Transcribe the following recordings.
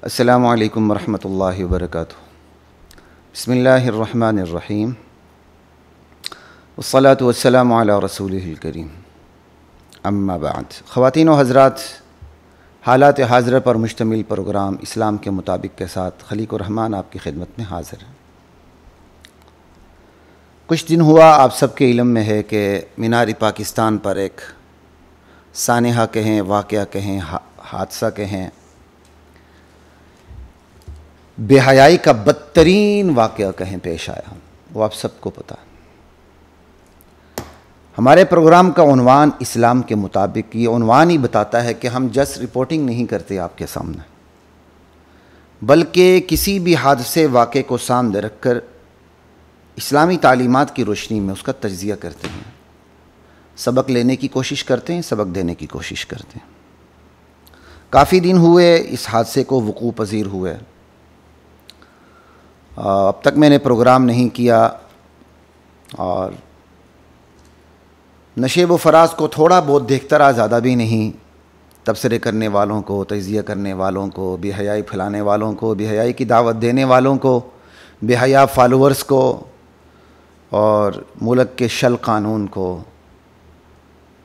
अस्सलामु अलैकुम वरहमतुल्लाहि वबरकातुहू। बिस्मिल्लाहिर्रहमानिर्रहीम। वस्सलातु वस्सलामु अला रसूलिहिल करीम। अम्मा बाद। ख़वातीन व हज़रात, हालात हाज़िरा पर मुश्तमिल प्रोग्राम इस्लाम के मुताबिक के साथ खलीक़ुर रहमान आपकी खिदमत में हाज़िर है। कुछ दिन हुआ, आप सबके इल्म में है कि मीनार पाकिस्तान पर एक सानिहा कहें, वाक़या कहें, हादसा कहें, बेहयाई का बदतरीन वाक़या कहें पेश आया। वो आप सबको पता है। हमारे प्रोग्राम का उन्वान इस्लाम के मुताबिक, ये उन्वान ही बताता है कि हम जस्ट रिपोर्टिंग नहीं करते आपके सामने, बल्कि किसी भी हादसे वाक़े को सामने रखकर इस्लामी तालीमात की रोशनी में उसका तज्ज़िया करते हैं, सबक लेने की कोशिश करते हैं, सबक देने की कोशिश करते हैं। काफ़ी दिन हुए इस हादसे को वक़ू पज़ीर हुए। अब तक मैंने प्रोग्राम नहीं किया और नशेब व फराज को थोड़ा बहुत देखता रहा, ज़्यादा भी नहीं। तबसरे करने वालों को, तज़िया करने वालों को, बेहयाई फैलाने वालों को, बेहयाई की दावत देने वालों को, बेहया फॉलोअर्स को और मुल्क के शल कानून को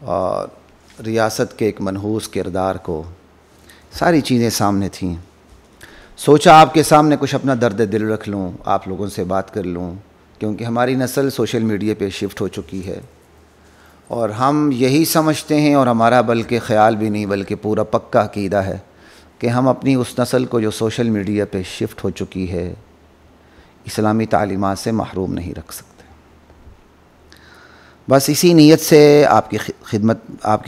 और रियासत के एक मनहूस किरदार को, सारी चीज़ें सामने थीं। सोचा आपके सामने कुछ अपना दर्द दिल रख लूँ, आप लोगों से बात कर लूँ, क्योंकि हमारी नस्ल सोशल मीडिया पे शिफ्ट हो चुकी है और हम यही समझते हैं, और हमारा बल्कि ख़्याल भी नहीं बल्कि पूरा पक्का अक़ीदा है कि हम अपनी उस नस्ल को जो सोशल मीडिया पे शिफ्ट हो चुकी है इस्लामी तालीमात से महरूम नहीं रख सकते। बस इसी नीयत से आपकी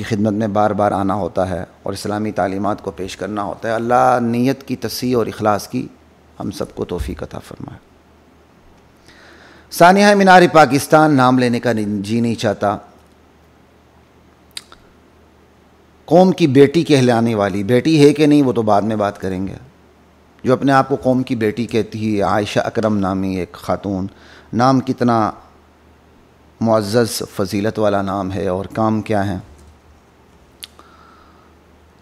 खिदमत में बार बार आना होता है और इस्लामी तालीमात को पेश करना होता है। अल्लाह नीयत की तस्सीह और इखलास की हम सबको तौफ़ीक़ अता फरमाए। सानिहा मीनार पाकिस्तान नाम लेने का जी नहीं चाहता। कौम की बेटी कहलाने वाली, बेटी है कि नहीं वो तो बाद में बात करेंगे, जो अपने आप को कौम की बेटी कहती है, आयशा अकरम नामी एक ख़ातून। नाम कितना मुअज़्ज़ज़ फ़ज़ीलत वाला नाम है और काम क्या है,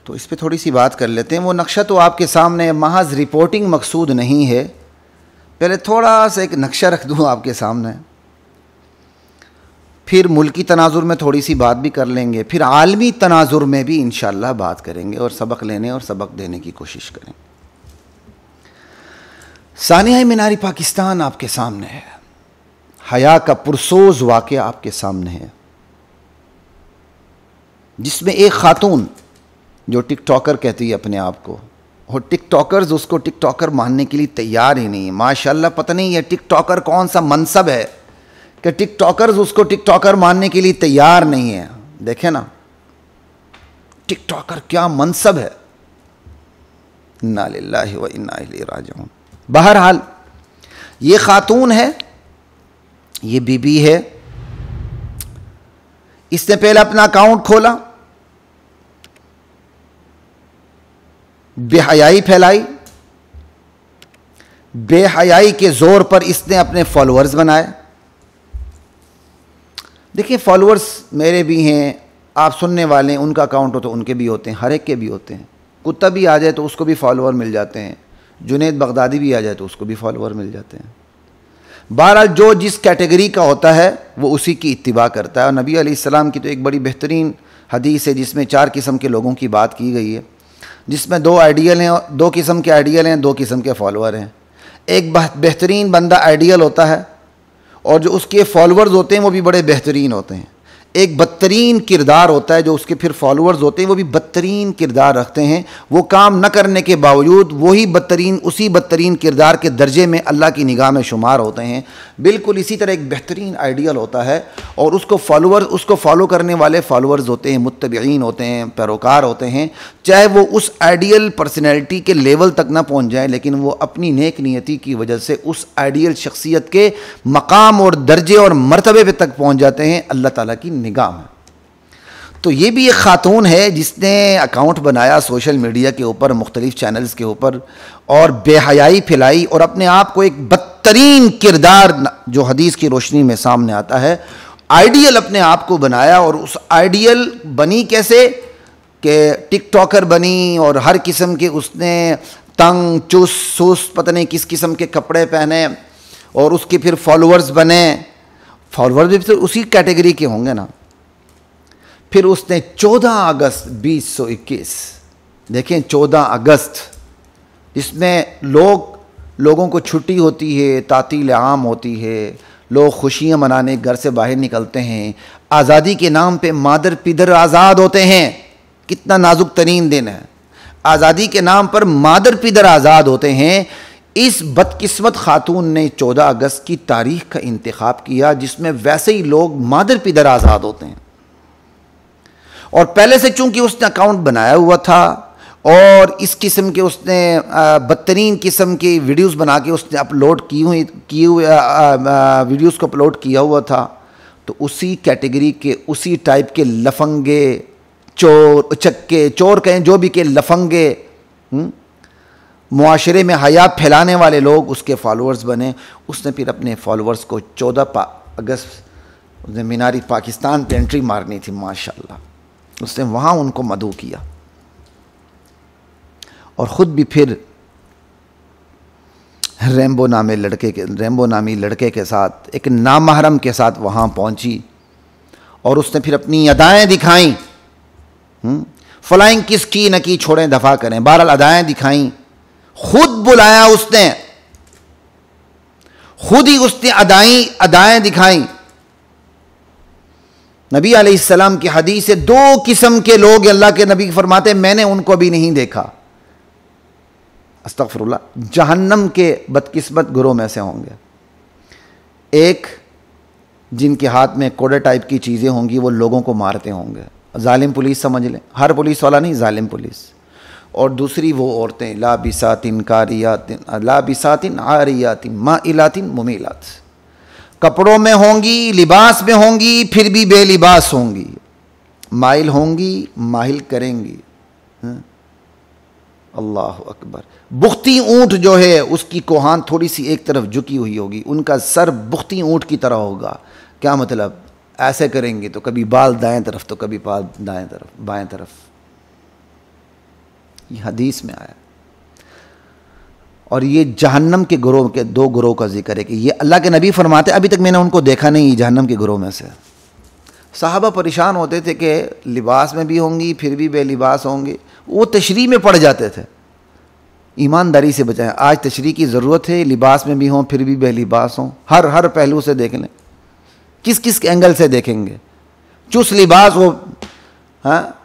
तो इस पे थोड़ी सी बात कर लेते हैं। वो नक्शा तो आपके सामने, महज रिपोर्टिंग मकसूद नहीं है। पहले थोड़ा सा एक नक्शा रख दूँ आपके सामने, फिर मुल्की तनाजुर में थोड़ी सी बात भी कर लेंगे, फिर आलमी तनाजुर में भी इंशाअल्लाह बात करेंगे और सबक लेने और सबक देने की कोशिश करेंगे। सानिहा मीनार पाकिस्तान आपके सामने है, हया का पुरसोज वाक़या आपके सामने है, जिसमें एक खातून जो टिकटॉकर कहती है अपने आप को, और टिकटॉकर्स उसको टिकटॉकर मानने के लिए तैयार ही नहीं है। माशाल्लाह, पता नहीं ये टिकटॉकर कौन सा मनसब है कि टिकटॉकर्स उसको टिकटॉकर मानने के लिए तैयार नहीं है। देखें ना, टिकटॉकर क्या मनसब है। इन्ना लिल्लाहि व इन्ना इलैहि राजिऊन। बहरहाल, ये खातून है, ये बीबी है। इसने पहले अपना अकाउंट खोला, बेहयाई फैलाई, बेहयाई के जोर पर इसने अपने फॉलोअर्स बनाए। देखिए, फॉलोअर्स मेरे भी हैं, आप सुनने वाले हैं, उनका अकाउंट हो तो उनके भी होते हैं, हर एक के भी होते हैं। कुत्ता भी आ जाए तो उसको भी फॉलोअर मिल जाते हैं, जुनैद बगदादी भी आ जाए तो उसको भी फॉलोअर मिल जाते हैं। बहरहाल, जो जिस कैटेगरी का होता है वो उसी की इत्तिबा करता है। और नबी अलैहिस्सलाम की तो एक बड़ी बेहतरीन हदीस है जिसमें 4 किस्म के लोगों की बात की गई है, जिसमें 2 आइडियल हैं, 2 किस्म के आइडियल हैं, 2 किस्म के फॉलोअर हैं। एक बेहतरीन बंदा आइडियल होता है और जो उसके फॉलोअर्स होते हैं वो भी बड़े बेहतरीन होते हैं। एक बदतरीन किरदार होता है, जो उसके फिर फॉलोअर्स होते हैं वो भी बदतरीन किरदार रखते हैं। वो काम न करने के बावजूद वही बदतरीन, उसी बदतरीन किरदार के दर्जे में अल्लाह की निगाह में शुमार होते हैं। बिल्कुल इसी तरह एक बेहतरीन आइडियल होता है और उसको फॉलो करने वाले फॉलोअर्स होते हैं, मुत्तबईन होते हैं, पैरोकार होते हैं। चाहे वो उस आइडियल पर्सनैलिटी के लेवल तक ना पहुँच जाए, लेकिन वो अपनी नेक नियति की वजह से उस आइडियल शख्सियत के मकाम और दर्जे और मर्तबे पे तक पहुँच जाते हैं अल्लाह ताला की निगाह में। तो ये भी एक खातून है जिसने अकाउंट बनाया सोशल मीडिया के ऊपर, मुख्तलिफ चैनल्स के ऊपर, और बेहयाई फैलाई और अपने आप को एक बदतरीन किरदार, जो हदीस की रोशनी में सामने आता है, आइडियल अपने आप को बनाया। और उस आइडियल बनी कैसे कि टिकटॉकर बनी और हर किस्म के उसने तंग चुस सुस पता नहीं किस किस्म के कपड़े पहने और उसके फिर फॉलोअर्स बने। फॉलोअर्स भी फिर उसी कैटेगरी के होंगे ना। फिर उसने 14 अगस्त 2021, देखें 14 अगस्त, इसमें लोगों को छुट्टी होती है, तातील आम होती है, लोग खुशियां मनाने घर से बाहर निकलते हैं, आज़ादी के नाम पे मादर पिदर आज़ाद होते हैं। कितना नाजुक तरीन दिन है। आज़ादी के नाम पर मादर पिदर आज़ाद होते हैं। इस बदकिस्मत खातून ने 14 अगस्त की तारीख का इंतखाब किया जिसमें वैसे ही लोग मादर पिदर आज़ाद होते हैं। और पहले से चूंकि उसने अकाउंट बनाया हुआ था और इस किस्म के उसने बदतरीन किस्म की वीडियोस बना के उसने अपलोड की हुई वीडियोस को अपलोड किया हुआ था, तो उसी कैटेगरी के उसी टाइप के लफंगे चोर उचक्के चोर कहें जो भी के लफंगे मुआशरे में हया फैलाने वाले लोग उसके फॉलोअर्स बने। उसने फिर अपने फॉलोअर्स को 14 अगस्त उसने मीनारी पाकिस्तान पे एंट्री मारनी थी, माशाल्लाह उसने वहाँ उनको मदऊ किया और ख़ुद भी फिर रैम्बो नामी लड़के के साथ एक नामहरम के साथ वहाँ पहुँची और उसने फिर अपनी अदाएँ दिखाई। फ्लाइंग किस की न की छोड़ें दफा करें, बहरहाल अदाएँ दिखाई। खुद बुलाया उसने, खुद ही उसने अदाएँ दिखाई। नबी अलैहिस्सलाम की हदीस है, 2 किस्म के लोग अल्लाह के नबी फरमाते मैंने उनको भी नहीं देखा, अस्तगफिरुल्लाह, जहन्नम के बदकिस्मत गुरों में से होंगे। एक जिनके हाथ में कोड़े टाइप की चीज़ें होंगी, वो लोगों को मारते होंगे, जालिम पुलिस समझ लें, हर पुलिस वाला नहीं, जालिम पुलिस। और दूसरी वो औरतें लाबिसातिन कारियातिन लाबिसातिन आरियातिन माइलातिन मुमीलात, कपड़ों में होंगी, लिबास में होंगी, फिर भी बेलिबास होंगी, माइल होंगी, माहिल करेंगी। अल्लाह अकबर। बुख्ती ऊँट जो है उसकी कोहान थोड़ी सी एक तरफ झुकी हुई होगी, उनका सर बुख्ती ऊँट की तरह होगा। क्या मतलब? ऐसे करेंगे तो कभी बाल दाएं तरफ तो कभी बाल दाएं तरफ बाएं तरफ। ये हदीस में आया। और ये जहन्नम के गुरोह के 2 गुरोह का जिक्र है कि ये अल्लाह के नबी फरमाते, अभी तक मैंने उनको देखा नहीं जहन्नम के गुरोह में से। सहाबा परेशान होते थे कि लिबास में भी होंगी फिर भी बेलिबास होंगे, वो तशरीह में पड़ जाते थे। ईमानदारी से बचाएं, आज तशरीह की ज़रूरत है, लिबास में भी हों फिर भी बेलिबास हों, हर पहलू से देख लें, किस किस एंगल से देखेंगे। चुस लिबास हो, हाँ,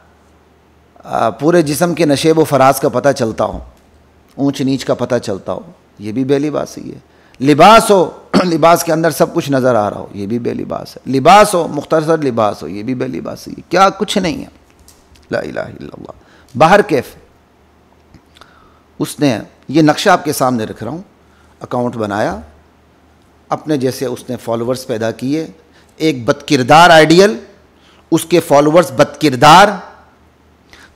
पूरे जिस्म के नशेब व फराज का पता चलता हो, ऊंच नीच का पता चलता हो, ये भी बेलिबासी है। लिबास हो, लिबास के अंदर सब कुछ नज़र आ रहा हो, ये भी बेलिबास है। लिबास हो, मुख्तसर लिबास हो, ये भी बेलिबासी है। क्या कुछ नहीं है। ला इलाहा इल्लल्लाह। बाहर कैफ उसने ये नक्शा आपके सामने रख रहा हूँ, अकाउंट बनाया, अपने जैसे उसने फॉलोअर्स पैदा किए। एक बदकिरदार आइडियल, उसके फॉलोअर्स बदकिरदार,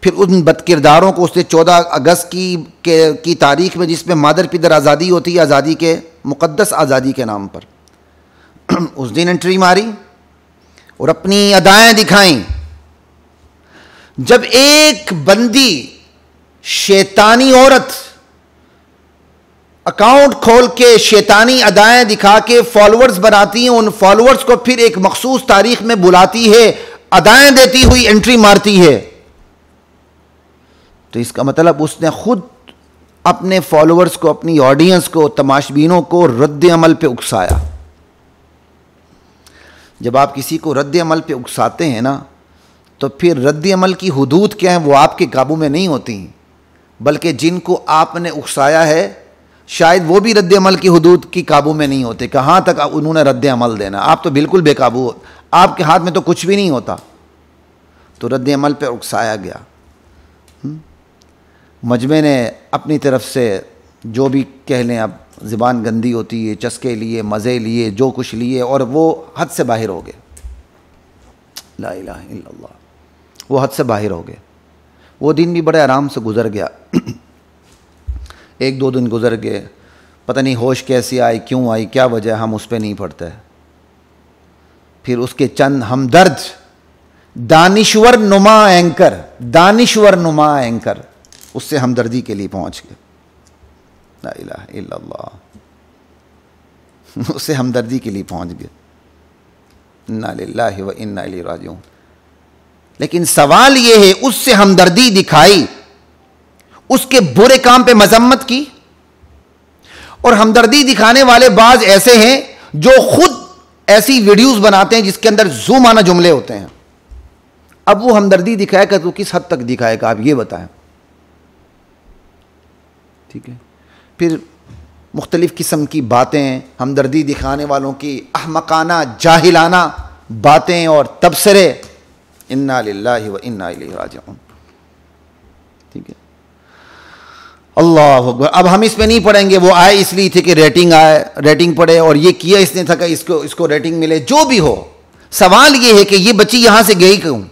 फिर उन बदकिरदारों को उसने 14 अगस्त की तारीख में, जिसमें मादर पिदर आज़ादी होती है, आज़ादी के मुक़द्दस आज़ादी के नाम पर, उस दिन एंट्री मारी और अपनी अदाएँ दिखाई। जब एक बंदी शैतानी औरत अकाउंट खोल के शैतानी अदाएँ दिखा के फॉलोअर्स बनाती हैं, उन फॉलोअर्स को फिर एक मखसूस तारीख में बुलाती है, अदाएँ देती हुई एंट्री मारती है, तो इसका मतलब उसने खुद अपने फॉलोअर्स को, अपनी ऑडियंस को, तमाशबीनों को रद्द अमल पे उकसाया। जब आप किसी को रद्द अमल पे उकसाते हैं ना, तो फिर रद्द अमल की हुदूद क्या है वो आपके काबू में नहीं होती, बल्कि जिनको आपने उकसाया है शायद वो भी रद्द अमल की हुदूद की काबू में नहीं होते। कहाँ तक उन्होंने रद्द अमल देना, आप तो बिल्कुल बेकाबू हो, आपके हाथ में तो कुछ भी नहीं होता। तो रद्द अमल पे उकसाया गया। मजमे ने अपनी तरफ से जो भी कह लें, अब ज़बान गंदी होती है, चस्के लिए, मज़े लिए, जो कुछ लिए, और वो हद से बाहर हो गए। ला इलाहा इल्लल्लाह, वो हद से बाहर हो गए। वो दिन भी बड़े आराम से गुजर गया। 1-2 दिन गुजर गए, पता नहीं होश कैसी आई, क्यों आई, क्या वजह, हम उस पर नहीं पड़ते। फिर उसके चंद हमदर्द दानिश्वर नुमा एंकर उससे हमदर्दी के लिए पहुंच गए। ला इलाहा इल्लल्लाह, उससे हमदर्दी के लिए पहुंच गए। इन्ना लिल्लाहि व इन्ना इलैहि राजिऊन। लेकिन सवाल यह है, उससे हमदर्दी दिखाई, उसके बुरे काम पे मजम्मत की। और हमदर्दी दिखाने वाले बाज ऐसे हैं जो खुद ऐसी वीडियोस बनाते हैं जिसके अंदर जुमाना जुमले होते हैं। अब वो हमदर्दी दिखाएगा तो किस हद तक दिखाएगा, आप ये बताएं। ठीक है, फिर मुख्तलिफ किस्म की बातें, हमदर्दी दिखाने वालों की अहमकाना जाहिलाना बातें और तबसरे। इन्ना लिल्लाहि व इन्ना इलैहि राजिऊन। ठीक है, अल्लाह अकबर। अब हम इसमें नहीं पढ़ेंगे, वो आए इसलिए थे कि रेटिंग आए, रेटिंग पढ़े और ये किया इसने था कि इसको रेटिंग मिले। जो भी हो, सवाल ये है कि ये बच्ची यहां से गई क्यों,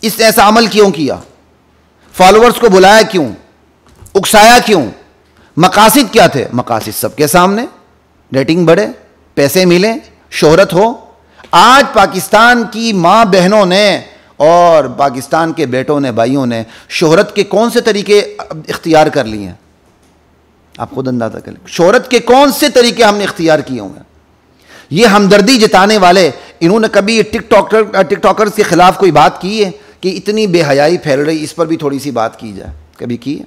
इसने ऐसा अमल क्यों किया, फॉलोअर्स को बुलाया क्यों, उकसाया क्यों, मकासिद क्या थे? मकासिद सबके सामने, रेटिंग बढ़े, पैसे मिले, शोहरत हो। आज पाकिस्तान की मां बहनों ने और पाकिस्तान के बेटों ने, भाइयों ने शोहरत के कौन से तरीके इख्तियार कर लिए हैं? आप खुद अंदाजा करें, शोहरत के कौन से तरीके हमने इख्तियार किए होंगे। ये हमदर्दी जताने वाले, इन्होंने कभी टिकटॉकर्स के खिलाफ कोई बात की है कि इतनी बेहयाई फैल रही, इस पर भी थोड़ी सी बात की जाए? कभी की है?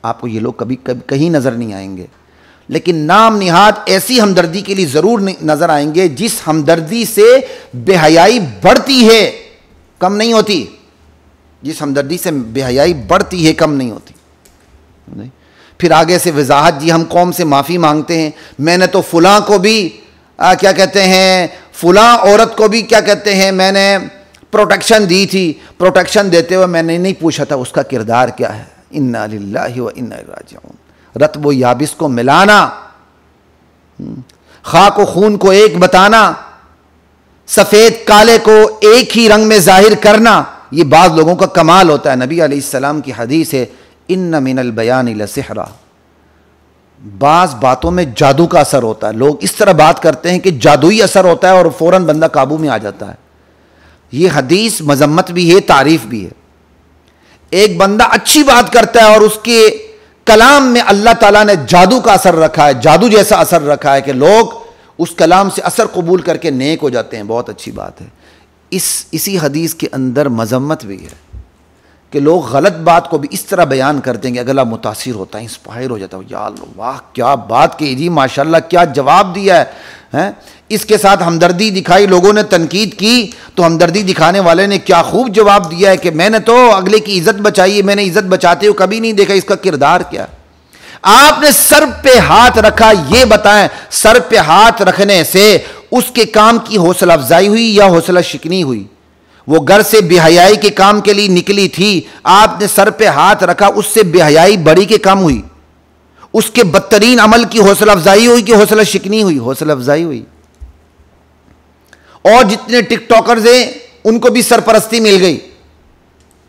आपको ये लोग कभी कहीं नजर नहीं आएंगे। लेकिन नाम निहाद ऐसी हमदर्दी के लिए जरूर नजर आएंगे जिस हमदर्दी से बेहयाई बढ़ती है, कम नहीं होती। जिस हमदर्दी से बेहयाई बढ़ती है, कम नहीं होती। नहीं? फिर आगे से वजाहत, जी हम कौम से माफ़ी मांगते हैं, मैंने तो फुलां को भी क्या कहते हैं, फुलां औरत को भी क्या कहते हैं, मैंने प्रोटेक्शन दी थी। प्रोटेक्शन देते हुए मैंने नहीं पूछा था उसका किरदार क्या है। इन्ना लिल्लाहि व इन्ना इलैहि राजिऊन। रत्ब व याबिस को मिलाना, खाक व खून को एक बताना, सफेद काले को एक ही रंग में जाहिर करना, ये बाज़ लोगों का कमाल होता है। नबी अलैहिस्सलाम की हदीस है, इन्न मिनल बयान लसिहरा। बाज़ बातों में जादू का असर होता है। लोग इस तरह बात करते हैं कि जादुई असर होता है और फौरन बंदा काबू में आ जाता है। ये हदीस मजम्मत भी है, तारीफ भी है। एक बंदा अच्छी बात करता है और उसके कलाम में अल्लाह ताला ने जादू का असर रखा है, जादू जैसा असर रखा है कि लोग उस कलाम से असर कबूल करके नेक हो जाते हैं। बहुत अच्छी बात है। इसी हदीस के अंदर मजम्मत भी है कि लोग गलत बात को भी इस तरह बयान करते हैं कि अगला मुतासिर होता है, इंस्पायर हो जाता है। या वाह क्या बात कही जी, माशाल्लाह क्या जवाब दिया है। इसके साथ हमदर्दी दिखाई, लोगों ने तनकीद की तो हमदर्दी दिखाने वाले ने क्या खूब जवाब दिया है कि मैंने तो अगले की इज्जत बचाई है, मैंने इज्जत बचाते हुए कभी नहीं देखा, इसका किरदार क्या। आपने सर पे हाथ रखा, ये बताएं सर पे हाथ रखने से उसके काम की हौसला अफजाई हुई या हौसला शिकनी हुई? वो घर से बेहयाई के काम के लिए निकली थी, आपने सर पे हाथ रखा, उससे बेहयाई बड़ी के कम हुई? उसके बदतरीन अमल की हौसला अफजाई हुई कि हौसला शिकनी हुई? हौसला अफजाई हुई। और जितने टिकटॉकर्स हैं उनको भी सरपरस्ती मिल गई।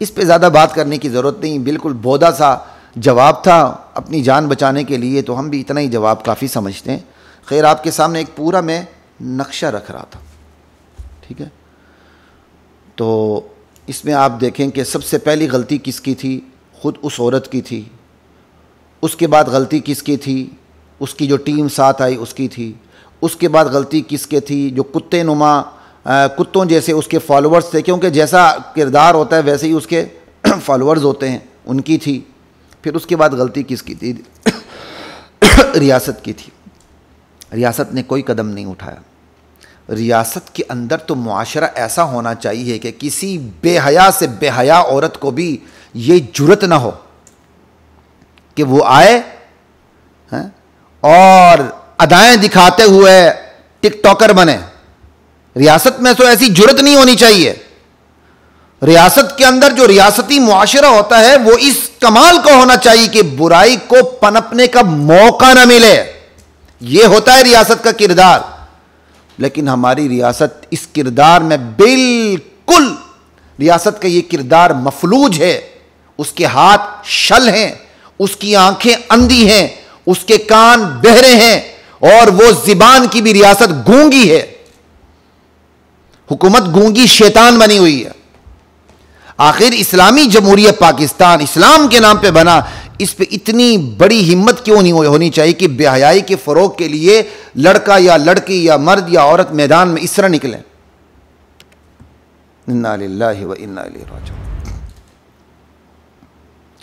इस पे ज्यादा बात करने की जरूरत नहीं, बिल्कुल बोधा सा जवाब था अपनी जान बचाने के लिए, तो हम भी इतना ही जवाब काफ़ी समझते हैं। खैर, आपके सामने एक पूरा मैं नक्शा रख रहा था, ठीक है। तो इसमें आप देखें कि सबसे पहली गलती किसकी थी? खुद उस औरत की थी। उसके बाद गलती किसकी थी? उसकी जो टीम साथ आई उसकी थी। उसके बाद गलती किसके थी? जो कुत्ते नुमा कुत्तों जैसे उसके फॉलोअर्स थे, क्योंकि जैसा किरदार होता है वैसे ही उसके फॉलोअर्स होते हैं, उनकी थी। फिर उसके बाद गलती किसकी थी? रियासत की थी। रियासत ने कोई कदम नहीं उठाया। रियासत के अंदर तो मुआशरा ऐसा होना चाहिए कि किसी बेहया से बेहया औरत को भी ये जुर्रत ना हो कि वो आए और अदाएं दिखाते हुए टिकटॉकर बने। रियासत में तो ऐसी जुर्रत नहीं होनी चाहिए। रियासत के अंदर जो रियासती मुआशरा होता है वो इस कमाल का होना चाहिए कि बुराई को पनपने का मौका ना मिले। यह होता है रियासत का किरदार। लेकिन हमारी रियासत इस किरदार में बिल्कुल, रियासत का यह किरदार मफलूज है। उसके हाथ शल हैं, उसकी आंखें अंधी हैं, उसके कान बहरे हैं और वो जिबान की भी रियासत गूंगी है। हुकूमत गूंगी शैतान बनी हुई है। आखिर इस्लामी जमहूरियत पाकिस्तान इस्लाम के नाम पे बना, इस पे इतनी बड़ी हिम्मत क्यों नहीं होनी चाहिए कि बेहयाई के फ़रोग के लिए लड़का या लड़की या मर्द या औरत मैदान में इस तरह निकले। इन्ना लिल्लाहि व इन्ना इलैहि राजिऊन।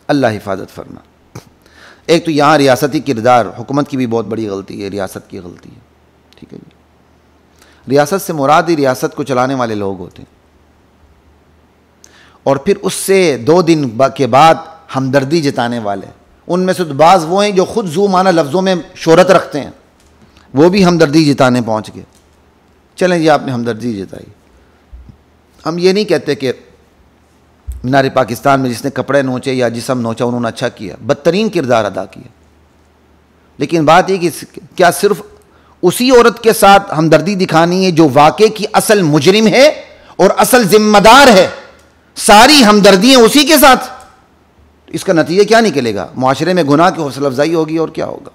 अल्लाह हिफाजत फरमा। एक तो यहाँ रियासती किरदार, हुकूमत की भी बहुत बड़ी गलती है, रियासत की गलती है। ठीक है जी, रियासत से मुराद ही रियासत को चलाने वाले लोग होते हैं, और फिर उससे 2 दिन के बाद हमदर्दी जताने वाले। उनमें से तो बाज़ वो हैं जो खुद ज़ू माना लफ्ज़ों में शोहरत रखते हैं, वो भी हमदर्दी जताने पहुँच गए। चलें जी, आपने हमदर्दी जताई। हम ये नहीं कहते कि मीनार पाकिस्तान में जिसने कपड़े नोचे या जिस्म नोचा उन्होंने अच्छा किया, बदतरीन किरदार अदा किया। लेकिन बात ये कि क्या सिर्फ उसी औरत के साथ हमदर्दी दिखानी है जो वाक़े की असल मुजरिम है और असल जिम्मेदार है? सारी हमदर्दियाँ उसी के साथ, इसका नतीजा क्या निकलेगा? मुआशरे में गुनाह की हौसला अफजाई होगी और क्या होगा?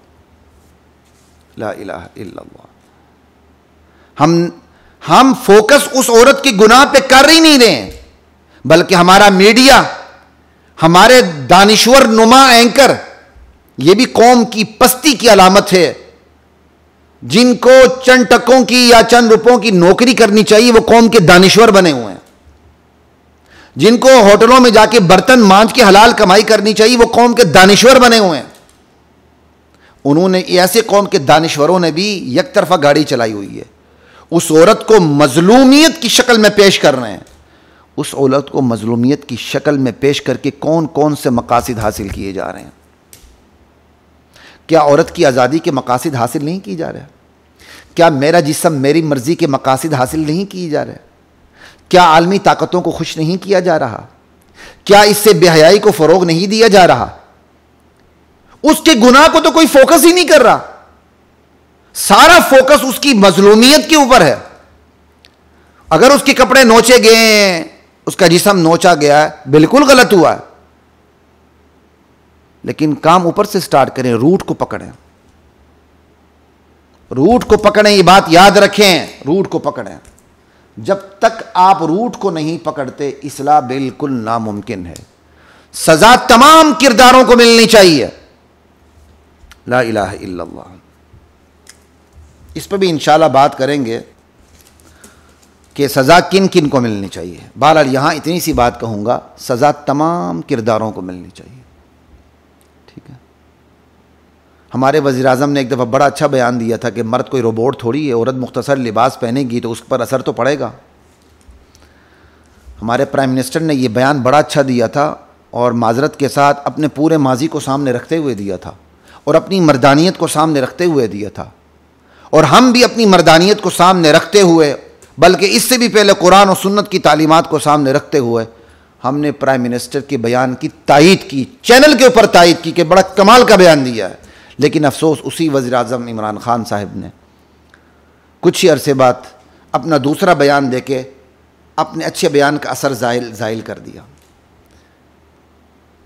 ला इलाहा इल्लल्लाह। हम फोकस उस औरत के गुनाह पे कर ही नहीं रहे, बल्कि हमारा मीडिया, हमारे दानिश्वर नुमा एंकर, यह भी कौम की पस्ती की अलामत है। जिनको चंद टकों की या चंद रुपयों की नौकरी करनी चाहिए वो कौम के दानिश्वर बने हुए हैं। जिनको होटलों में जाके बर्तन मांज के हलाल कमाई करनी चाहिए वो कौम के दानिश्वर बने हुए हैं। उन्होंने, ऐसे कौम के दानिश्वरों ने भी एक तरफा गाड़ी चलाई हुई है। उस औरत को मजलूमियत की शक्ल में पेश कर रहे हैं। उस औरत को मजलूमियत की शक्ल में पेश करके कौन कौन से मकासद हासिल किए जा रहे हैं? क्या औरत की आज़ादी के मकासद हासिल नहीं किए जा रहे? क्या मेरा जिस्म मेरी मर्जी के मकासद हासिल नहीं किए जा रहे? क्या आलमी ताकतों को खुश नहीं किया जा रहा? क्या इससे बेहयाई को फ़रोग नहीं दिया जा रहा? उसके गुनाह को तो कोई फोकस ही नहीं कर रहा। सारा फोकस उसकी मजलूमियत के ऊपर है। अगर उसके कपड़े नोचे गए, उसका जिस्म नोचा गया, बिल्कुल गलत हुआ, लेकिन काम ऊपर से स्टार्ट करें, रूट को पकड़ें। रूट को पकड़ें, ये बात याद रखें, रूट को पकड़ें। जब तक आप रूट को नहीं पकड़ते, इस्लाह बिल्कुल नामुमकिन है। सजा तमाम किरदारों को मिलनी चाहिए। ला इलाहा इल्लल्लाह। इस पर भी इंशाल्लाह बात करेंगे कि सज़ा किन किन को मिलनी चाहिए। बहरहाल यहाँ इतनी सी बात कहूँगा, सज़ा तमाम किरदारों को मिलनी चाहिए। ठीक है, हमारे वज़ीर आज़म ने एक दफ़ा बड़ा अच्छा बयान दिया था कि मर्द कोई रोबोट थोड़ी है, औरत मुख्तसर लिबास पहनेगी तो उस पर असर तो पड़ेगा। हमारे प्राइम मिनिस्टर ने यह बयान बड़ा अच्छा दिया था और माजरत के साथ अपने पूरे माजी को सामने रखते हुए दिया था और अपनी मर्दानियत को सामने रखते हुए दिया था। और हम भी अपनी मर्दानियत को सामने रखते हुए, बल्कि इससे भी पहले कुरान और सुन्नत की तालीमात को सामने रखते हुए, हमने प्राइम मिनिस्टर के बयान की तायीद की, चैनल के ऊपर तायीद की कि बड़ा कमाल का बयान दिया है। लेकिन अफसोस उसी वज़ीर आज़म इमरान खान साहब ने कुछ ही अरसे बाद अपना दूसरा बयान देके अपने अच्छे बयान का असर ज़ाइल कर दिया।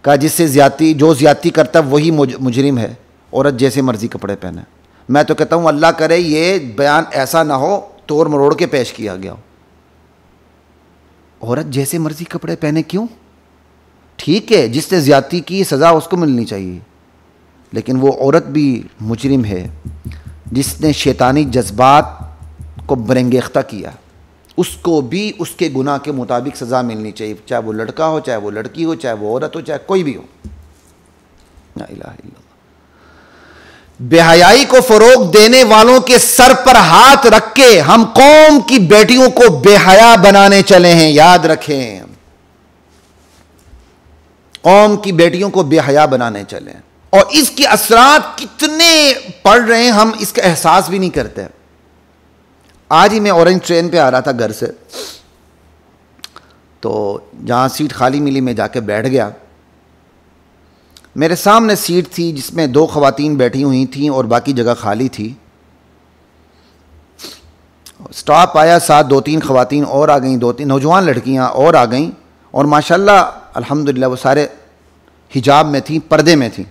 कहा जिससे ज़्यादती, जो ज़्यादती करता वही मुजरिम है, औरत जैसे मर्जी कपड़े पहने। मैं तो कहता हूँ अल्लाह करे ये बयान ऐसा ना हो तोड़ मरोड़ के पेश किया गया हो। औरत जैसे मर्जी कपड़े पहने क्यों? ठीक है, जिसने ज़्यादती की सज़ा उसको मिलनी चाहिए, लेकिन वो औरत भी मुजरिम है जिसने शैतानी जज्बात को बरंगेख्ता किया, उसको भी उसके गुनाह के मुताबिक सज़ा मिलनी चाहिए, चाहे वो लड़का हो, चाहे वो लड़की हो, चाहे वो औरत हो, चाहे कोई भी हो। ला इलाहा इल्लल्लाह। बेहयाई को फरोग देने वालों के सर पर हाथ रख के हम कौम की बेटियों को बेहया बनाने चले हैं। याद रखें, कौम की बेटियों को बेहया बनाने चले हैं और इसके असरात कितने पड़ रहे हैं हम इसका एहसास भी नहीं करते। आज ही मैं ऑरेंज ट्रेन पे आ रहा था घर से, तो जहाँ सीट खाली मिली मैं जाके बैठ गया। मेरे सामने सीट थी जिसमें 2 ख़वातीन बैठी हुई थीं और बाकी जगह खाली थी। स्टॉप आया, साथ 2-3 ख़वातीन और आ गईं, 2-3 नौजवान लड़कियां और आ गईं और माशाल्लाह अल्हम्दुलिल्लाह वो सारे हिजाब में थीं, पर्दे में थीं।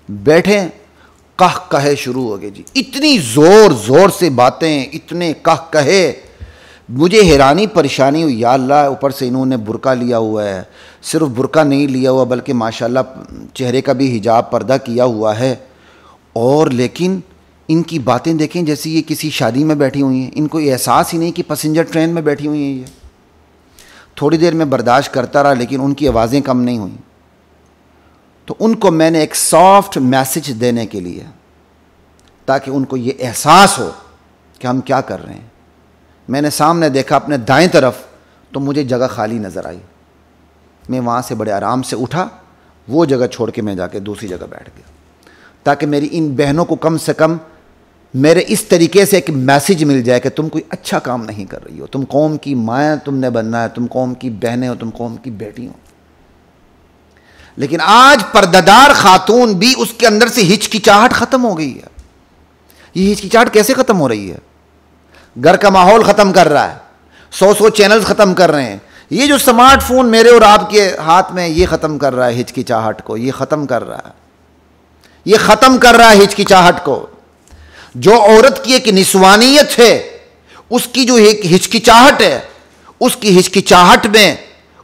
बैठे, कहे शुरू हो गए जी, इतनी ज़ोर ज़ोर से बातें, इतने कहे मुझे हैरानी परेशानी हुई, या अल्लाह, ऊपर से इन्होंने बुर्का लिया हुआ है, सिर्फ बुर्का नहीं लिया हुआ बल्कि माशाल्लाह चेहरे का भी हिजाब पर्दा किया हुआ है, और लेकिन इनकी बातें देखें जैसे ये किसी शादी में बैठी हुई हैं। इनको एहसास ही नहीं कि पैसेंजर ट्रेन में बैठी हुई हैं ये। थोड़ी देर में बर्दाश्त करता रहा लेकिन उनकी आवाज़ें कम नहीं हुई। तो उनको मैंने एक सॉफ्ट मैसेज देने के लिए, ताकि उनको ये एहसास हो कि हम क्या कर रहे हैं, मैंने सामने देखा अपने दाएं तरफ तो मुझे जगह खाली नज़र आई। मैं वहाँ से बड़े आराम से उठा, वो जगह छोड़ के मैं जाके दूसरी जगह बैठ गया, ताकि मेरी इन बहनों को कम से कम मेरे इस तरीके से एक मैसेज मिल जाए कि तुम कोई अच्छा काम नहीं कर रही हो, तुम कौम की माँ तुमने बनना है, तुम कौम की बहनें हो, तुम कौम की बेटी हो। लेकिन आज पर्दादार खातून भी उसके अंदर से हिचकिचाहट ख़त्म हो गई है। ये हिचकिचाहट कैसे ख़त्म हो रही है? घर का माहौल ख़त्म कर रहा है, 100 चैनल्स ख़त्म कर रहे हैं। ये जो स्मार्टफोन मेरे और आपके हाथ में, ये ख़त्म कर रहा है हिचकिचाहट को, ये ख़त्म कर रहा है, ये ख़त्म कर रहा है हिचकिचाहट को। जो औरत की एक निस्वानियत है, उसकी जो एक हिचकिचाहट है, उसकी हिचकिचाहट में,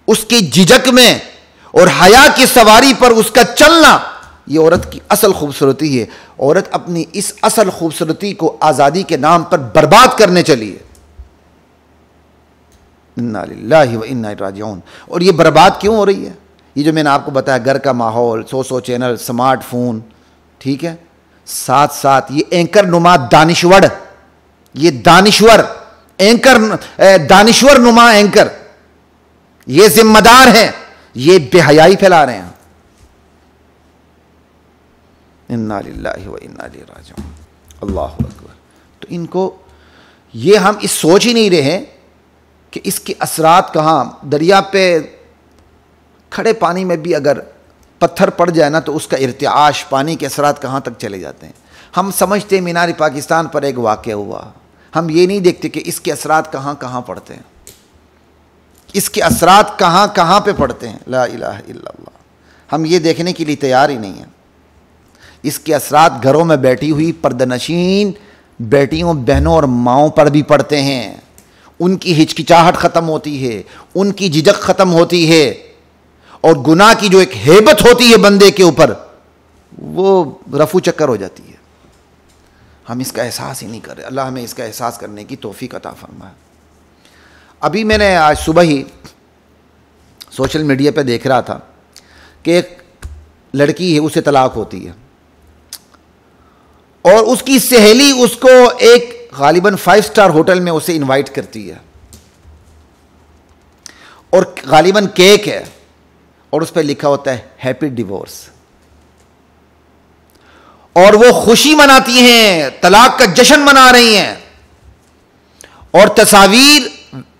उसकी झिझक में और हया की सवारी पर उसका चलना, ये औरत की असल खूबसूरती है। औरत अपनी इस असल खूबसूरती को आज़ादी के नाम पर बर्बाद करने चली है। इन्ना लिल्लाहि व इन्ना इलैहि राजिऊन। और ये बर्बाद क्यों हो रही है? ये जो मैंने आपको बताया, घर का माहौल, 100 चैनल, स्मार्टफोन, ठीक है, साथ साथ ये एंकर नुमा दानिश्वर, ये दानिश्वर एंकर, दानिश्वर नुमा एंकर, ये जिम्मेदार हैं, ये बेहयाई फैला रहे हैं। इन्ना लिल्लाहि व इन्ना इलैहि राजिऊन। अल्लाहु अकबर। तो इनको ये हम इस सोच ही नहीं रहे कि इसके असरात कहाँ, दरिया पे खड़े पानी में भी अगर पत्थर पड़ जाए ना तो उसका इर्तिआश, पानी के असरात कहाँ तक चले जाते हैं। हम समझते हैं मीनार पाकिस्तान पर एक वाक़या हुआ, हम ये नहीं देखते कि इसके असरात कहाँ कहाँ पड़ते हैं, इसके असरात कहाँ कहाँ पे पड़ते हैं। ला इलाहा इल्लल्लाह। हम ये देखने के लिए तैयार ही नहीं हैं। इसके असरात घरों में बैठी हुई पर्दनशीन बेटियों, बहनों और माओं पर भी पड़ते हैं। उनकी हिचकिचाहट ख़त्म होती है, उनकी झिझक ख़त्म होती है, और गुनाह की जो एक हेबत होती है बंदे के ऊपर, वो रफू चक्कर हो जाती है। हम इसका एहसास ही नहीं कर रहे। अल्लाह हमें इसका एहसास करने की तौफीक अता फरमाए। अभी मैंने आज सुबह ही सोशल मीडिया पे देख रहा था कि एक लड़की है, उसे तलाक होती है और उसकी सहेली उसको एक गालिबन 5 स्टार होटल में उसे इनवाइट करती है, और गालिबन केक है और उस पर लिखा होता है हैप्पी डिवोर्स, और वो खुशी मनाती हैं, तलाक का जश्न मना रही हैं, और तस्वीर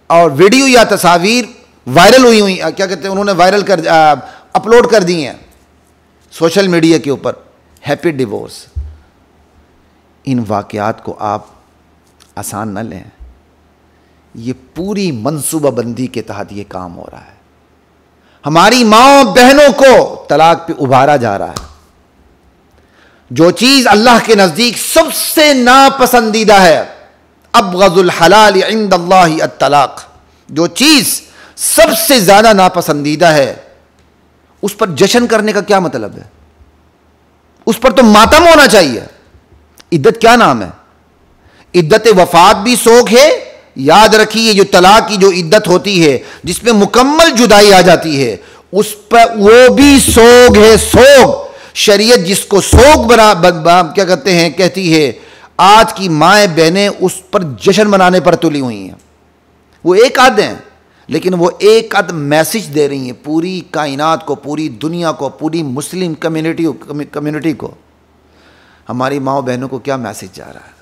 और वीडियो या तस्वीर वायरल हुई, क्या कहते हैं उन्होंने, वायरल कर अपलोड कर दी हैं सोशल मीडिया के ऊपर, हैप्पी डिवोर्स। इन वाक़यात को आप आसान न लें, ये पूरी मनसूबाबंदी के तहत ये काम हो रहा है। हमारी माओ बहनों को तलाक पे उभारा जा रहा है। जो चीज़ अल्लाह के नज़दीक सबसे नापसंदीदा है, अबग़ज़ुल हलाल इंदल्लाहि अत्तलाक़, जो चीज़ सबसे ज़्यादा नापसंदीदा है, उस पर जश्न करने का क्या मतलब है? उस पर तो मातम होना चाहिए। इद्दत क्या नाम है? इद्दत वफात भी सोग है। याद रखिए, जो तलाक की जो इद्दत होती है जिसमें मुकम्मल जुदाई आ जाती है, उस पर वो भी सोग है, सोग। शरीयत जिसको सोग बना क्या कहते हैं, कहती है आज की माएँ बहनें उस पर जश्न मनाने पर तुली हुई हैं। वो एक आध हैं, लेकिन वो एक आध मैसेज दे रही हैं पूरी कायनात को, पूरी दुनिया को, पूरी मुस्लिम कम्युनिटी को। हमारी माओ बहनों को क्या मैसेज जा रहा है?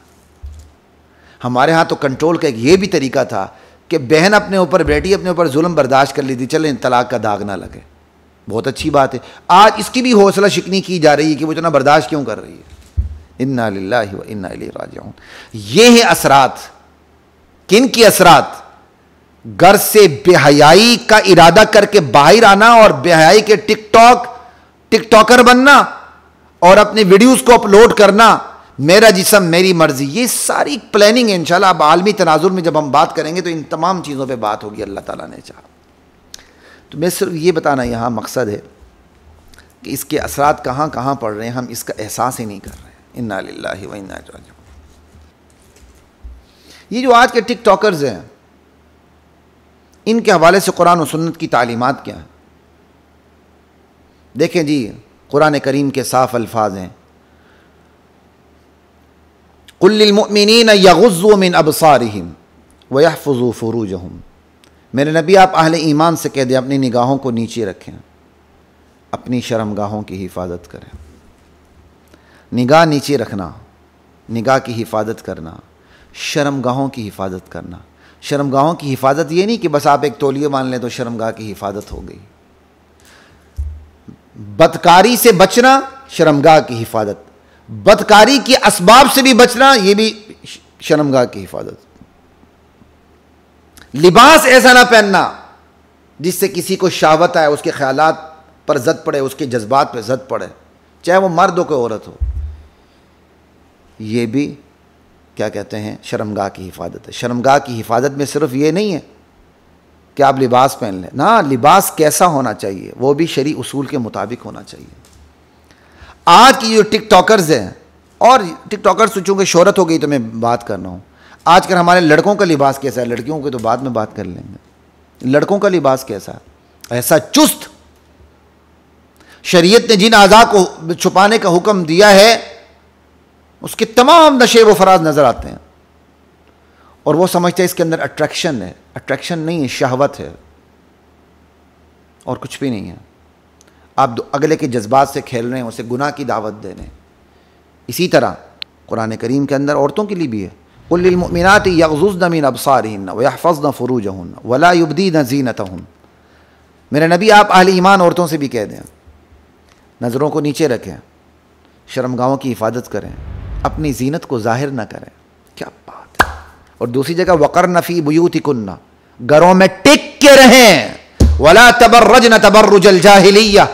हमारे यहाँ तो कंट्रोल का एक ये भी तरीका था कि बहन अपने ऊपर बैठी, अपने ऊपर जुल्म बर्दाश्त कर ली थी, चले तलाक का दाग ना लगे, बहुत अच्छी बात है। आज इसकी भी हौसला शिकनी की जा रही है कि वो इतना बर्दाश्त क्यों कर रही है। इन्ना लिल्लाहि व इन्ना इलैहि राजिऊन। ये है असरात। किन की असरात? घर से बेहयाई का इरादा करके बाहर आना और बेहयाई के टिकटॉकर बनना और अपने वीडियोस को अपलोड करना, मेरा जिस्म मेरी मर्जी, ये सारी प्लानिंग है। इंशाल्लाह अब आलमी तनाजुर में जब हम बात करेंगे तो इन तमाम चीज़ों पे बात होगी, अल्लाह ताला ने चाहा। तो मैं सिर्फ ये बताना यहाँ मकसद है कि इसके असरात कहाँ कहाँ पड़ रहे हैं, हम इसका एहसास ही नहीं कर रहे हैं। इन्ना लिल्लाहि व इन्ना इलैहि राजिऊन। ये जो आज के टिकटॉकर्स हैं, इनके हवाले से कुरान और सुन्नत की तालीमात क्या है? देखें जी, कुरान करीम के साफ अल्फाज हैं, कुल लिल मुअमिनीन यगुज़्ज़ू मिन अबसारिहिम व यहफ़ज़ू फ़ुरूजहुम। मेरे नबी आप अहले ईमान से कह दें अपनी निगाहों को नीचे रखें, अपनी शर्मगाहों की हिफाजत करें। निगाह नीचे रखना, निगाह की हिफाजत करना, शर्मगाहों की हिफाजत करना। शर्मगाहों की हिफाजत ये नहीं कि बस आप एक तौलिया मान लें तो शर्मगाह की हिफाजत हो गई। बदकारी से बचना, शर्मगाह की हिफाजत। बदकारी के असबाब से भी बचना, यह भी शर्मगाह की हिफाजत। लिबास ऐसा ना पहनना जिससे किसी को शहवत आए, उसके ख्यालात पर जद पड़े, उसके जज्बात पर जद पड़े, चाहे वो मर्द हो कोई औरत हो। ये भी क्या कहते हैं, शर्मगाह की हिफाजत है। शर्मगाह की हिफाजत में सिर्फ ये नहीं है कि आप लिबास पहन लें ना, लिबास कैसा होना चाहिए वो भी शरई उसूल के मुताबिक होना चाहिए। आज की जो टिकटॉकर्स हैं, और टिकटॉकर्स चूँकि शोहरत हो गई तो मैं बात कर रहा हूँ, आजकल हमारे लड़कों का लिबास कैसा है, लड़कियों के तो बाद में बात कर लेंगे। लड़कों का लिबास कैसा है? ऐसा चुस्त, शरीयत ने जिन आज़ा को छुपाने का हुक्म दिया है उसके तमाम नशे व फराज नज़र आते हैं, और वो समझते हैं इसके अंदर अट्रैक्शन है। अट्रैक्शन नहीं है, शहवत है और कुछ भी नहीं है। आप अगले के जज्बात से खेल रहे हैं, उसे गुनाह की दावत दे रहे हैं। इसी तरह कुरान करीम के अंदर औरतों के लिए भी है, कुल लिल मुमिनाति यग़ज़ुज़्न मिन अबसारिहिन्न व यहफ़ज़्न फ़ुरूजहुन्न वला युब्दीन ज़ीनतहुन्न। मेरे नबी आप अहले ईमान औरतों से भी कह दें, नज़रों को नीचे रखें, शर्मगाहों की हिफाजत करें, अपनी जीनत को जाहिर ना करें। क्या बात है। और दूसरी जगह वक़रन फ़ी बुयूतिकुन्ना, घरों में टिक के रहें, वला तबर्रजन तबर्रुजल जाहिलिया,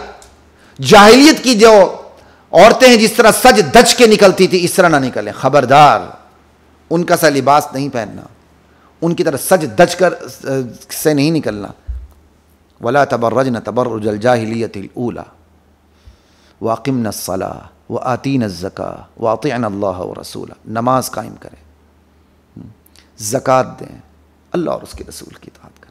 जाहिलियत की जो औरतें हैं जिस तरह सज धज के निकलती थी इस तरह ना निकलें। खबरदार, उनका सा लिबास नहीं पहनना, उनकी तरह सज धज कर से नहीं निकलना। वला तबर्रजन तबर्रुजल जाहिलियतिल ऊला वाक़िमना अस्सलाह व आतीना ज़कात व अतीअना अल्लाह व रसूला। नमाज कायम करें, ज़कात दें, अल्लाह और उसके रसूल की इताअत करें।